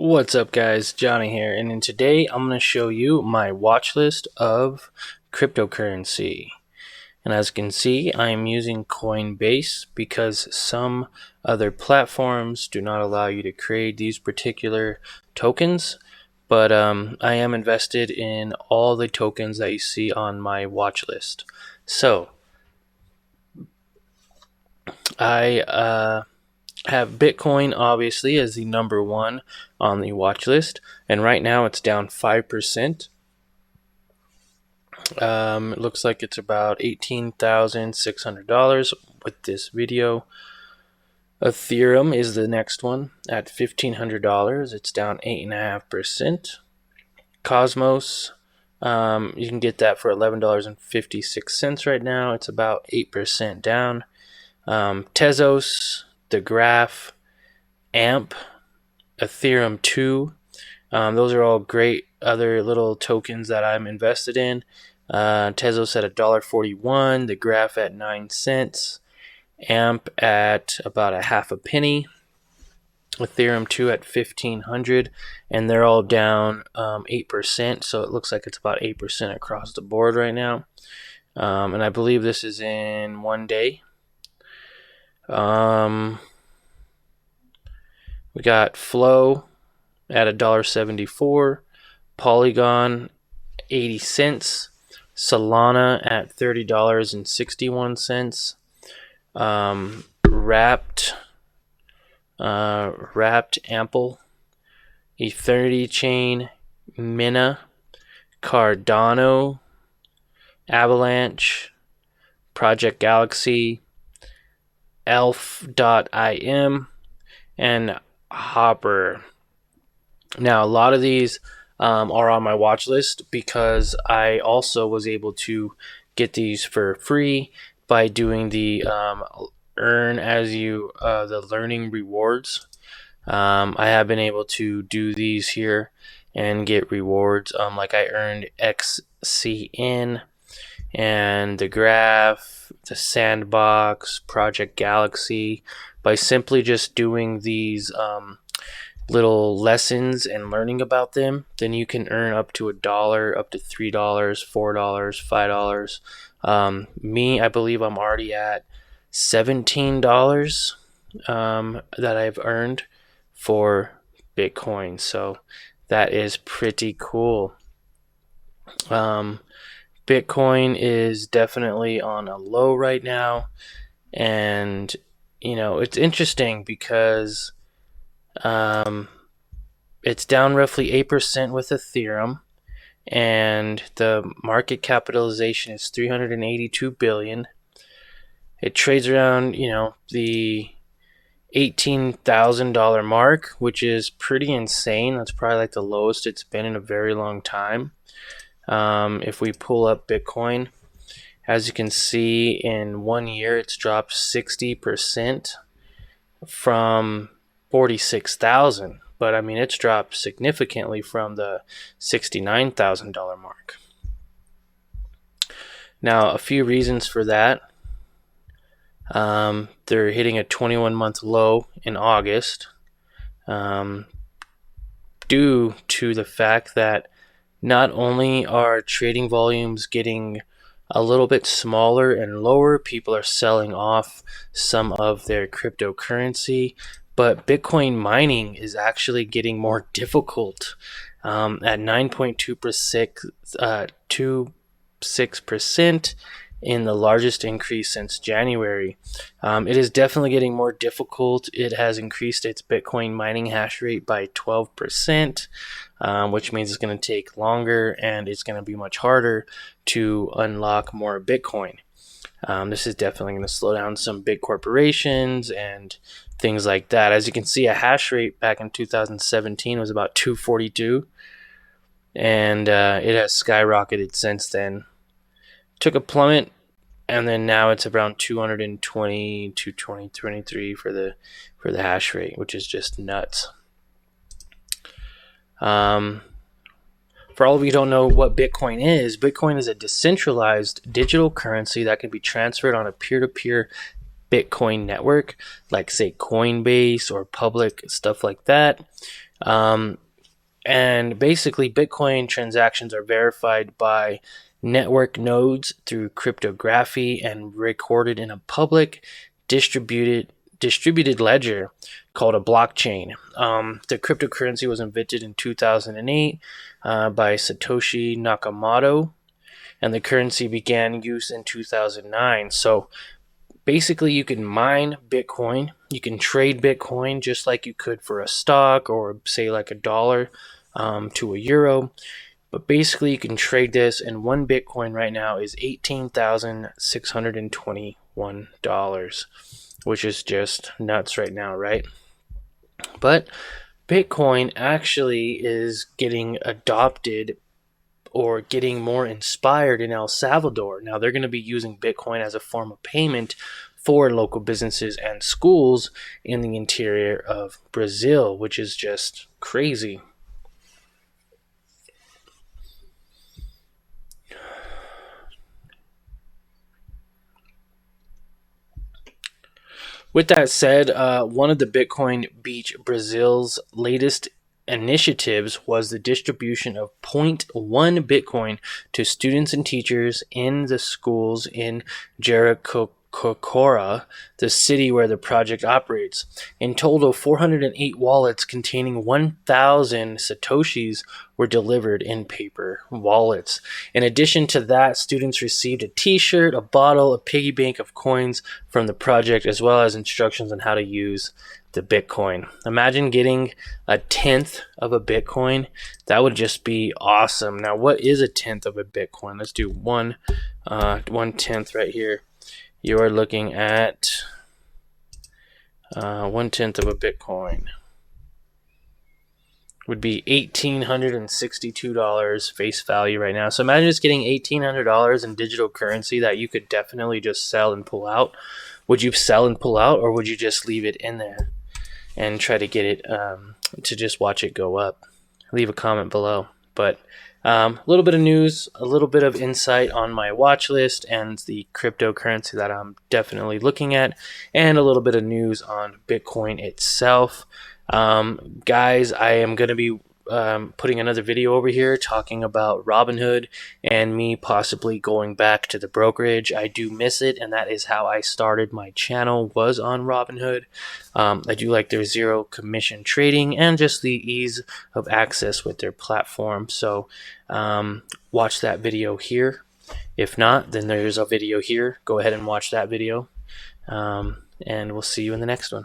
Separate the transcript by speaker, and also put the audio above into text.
Speaker 1: What's up guys, Johnny here, and today I'm going to show you my watch list of cryptocurrency. And as you can see, I am using Coinbase because some other platforms do not allow you to create these particular tokens. But I am invested in all the tokens that you see on my watch list. So I have Bitcoin obviously as the number one on the watch list, and right now it's down 5%. It looks like it's about $18,600 with this video. Ethereum is the next one at $1,500. It's down 8.5%. Cosmos, you can get that for $11.56 right now. It's about 8% down. Tezos, the Graph, AMP, Ethereum 2. Those are all great other little tokens that I'm invested in. Tezos at $1.41, the Graph at 9 cents, AMP at about a half a penny, Ethereum 2 at 1,500, and they're all down 8%. So it looks like it's about 8% across the board right now. And I believe this is in one day. We got Flow at $1.74, Polygon 80 cents, Solana at $30.61, Wrapped Ample, Eternity Chain, Mina, Cardano, Avalanche, Project Galaxy, Elf.im, and Hopper. Now, a lot of these are on my watch list because I also was able to get these for free by doing the earn as you the learning rewards. I have been able to do these here and get rewards. Like I earned XCN and the Graph, the Sandbox, Project Galaxy by simply just doing these little lessons and learning about them. Then you can earn up to $1, up to $3, $4, $5. Me, I believe I'm already at $17 that I've earned for Bitcoin, so that is pretty cool. Bitcoin is definitely on a low right now, and you know, it's interesting because it's down roughly 8% with Ethereum, and the market capitalization is $382 billion. It trades around, you know, the $18,000 mark, which is pretty insane. That's probably like the lowest it's been in a very long time. If we pull up Bitcoin, as you can see, in 1 year it's dropped 60% from 46,000, but I mean it's dropped significantly from the $69,000 mark. Now, a few reasons for that. They're hitting a 21-month low in August, due to the fact that not only are trading volumes getting a little bit smaller and lower, people are selling off some of their cryptocurrency, but Bitcoin mining is actually getting more difficult. At 9.26% in the largest increase since January. It is definitely getting more difficult. It has increased its Bitcoin mining hash rate by 12%, which means it's going to take longer and it's going to be much harder to unlock more Bitcoin. This is definitely going to slow down some big corporations and things like that. As you can see, a hash rate back in 2017 was about 242, and it has skyrocketed since then. Took a plummet, and then now it's around 220 to 223 for the hash rate, which is just nuts. For all of you who don't know what Bitcoin is a decentralized digital currency that can be transferred on a peer-to-peer Bitcoin network, like say Coinbase or public stuff like that. And basically, Bitcoin transactions are verified by network nodes through cryptography and recorded in a public distributed ledger called a blockchain. The cryptocurrency was invented in 2008 by Satoshi Nakamoto, and the currency began use in 2009. So basically, you can mine Bitcoin, you can trade Bitcoin just like you could for a stock or say like a dollar to a euro. But basically, you can trade this, and one Bitcoin right now is $18,621, which is just nuts right now, right? But Bitcoin actually is getting adopted or getting more inspired in El Salvador. Now they're going to be using Bitcoin as a form of payment for local businesses and schools in the interior of Brazil, which is just crazy. With that said, one of the Bitcoin Beach Brazil's latest initiatives was the distribution of zero point 0.1 Bitcoin to students and teachers in the schools in Jericoacoara, the city where the project operates. In total, 408 wallets containing 1,000 Satoshis were delivered in paper wallets. In addition to that, students received a t-shirt, a bottle, a piggy bank of coins from the project, as well as instructions on how to use the Bitcoin. Imagine getting a tenth of a Bitcoin. That would just be awesome. Now, what is a tenth of a Bitcoin? Let's do one tenth right here. You are looking at 1/10 of a Bitcoin. Would be $1,862 face value right now. So imagine just getting $1,800 in digital currency that you could definitely just sell and pull out. Would you sell and pull out, or would you just leave it in there and try to get it to just watch it go up? Leave a comment below. But a little bit of news, a little bit of insight on my watch list and the cryptocurrency that I'm definitely looking at, and a little bit of news on Bitcoin itself. Guys, I am going to be putting another video over here talking about Robinhood and me possibly going back to the brokerage. I do miss it, and that is how I started my channel, was on Robinhood. I do like their zero commission trading and just the ease of access with their platform. So watch that video here. If not, then there's a video here. Go ahead and watch that video, and we'll see you in the next one.